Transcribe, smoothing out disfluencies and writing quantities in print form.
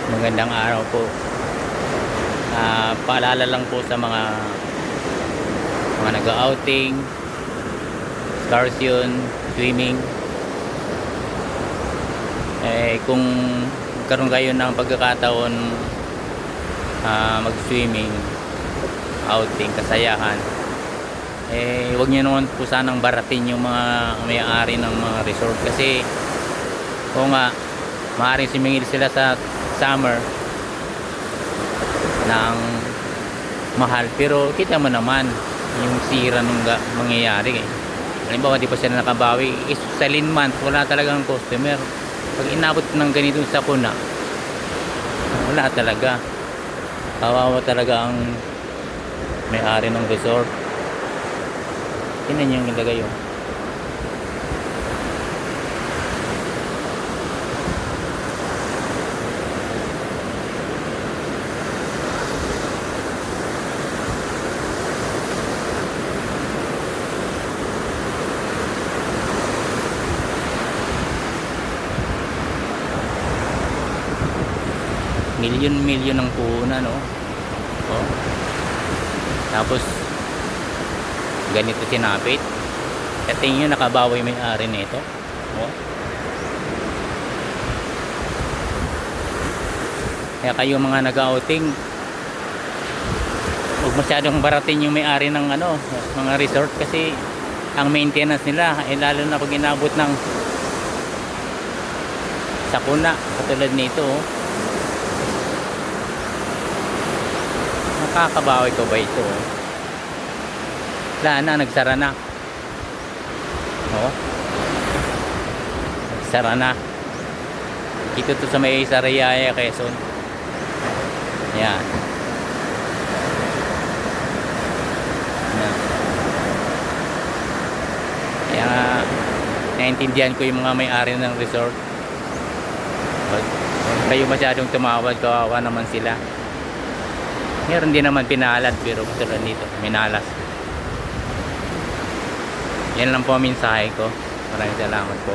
Magandang araw po. Paalala lang po sa mga nag-outing, excursion, swimming. Kung karon kayo ng pagkakataon mag-swimming, outing, kasayahan, huwag niyo naman po sanang baratin yung mga may-ari ng mga resort kasi o nga maaaring sumingil sila sa summer ng mahal, pero kita mo naman yung sira nung mangyayari halimbawa di pa sila nakabawi sa month, wala talagang customer. Pag inabot ng ganito sa kuna, wala talaga, kawawa talaga ang may-ari ng resort. Tingnan yung ilagay yun. Milyon ang puhunan, no? Oh. Tapos ganito sinapit. At tingin nyo, nakabawi may-ari nito. Oh. Kaya kayo mga nag-outing, huwag masyadong baratin yung may-ari ng mga resort kasi ang maintenance nila lalo na pag inabot ng sakuna katulad nito, oh. Nakakabawi ko ba ito, oh? Wala na, nagsara na, oh. Nagsara na. Ito to sa may Sariaya, Quezon. Yan. Yan. Kaya naintindihan ko yung mga may-ari ng resort. Huwag kayo masyadong tumawad, kawawa naman sila. Meron din naman pinalad, pero katulad nito minalas. Yan lang po ang mensahe ko. Maraming salamat po.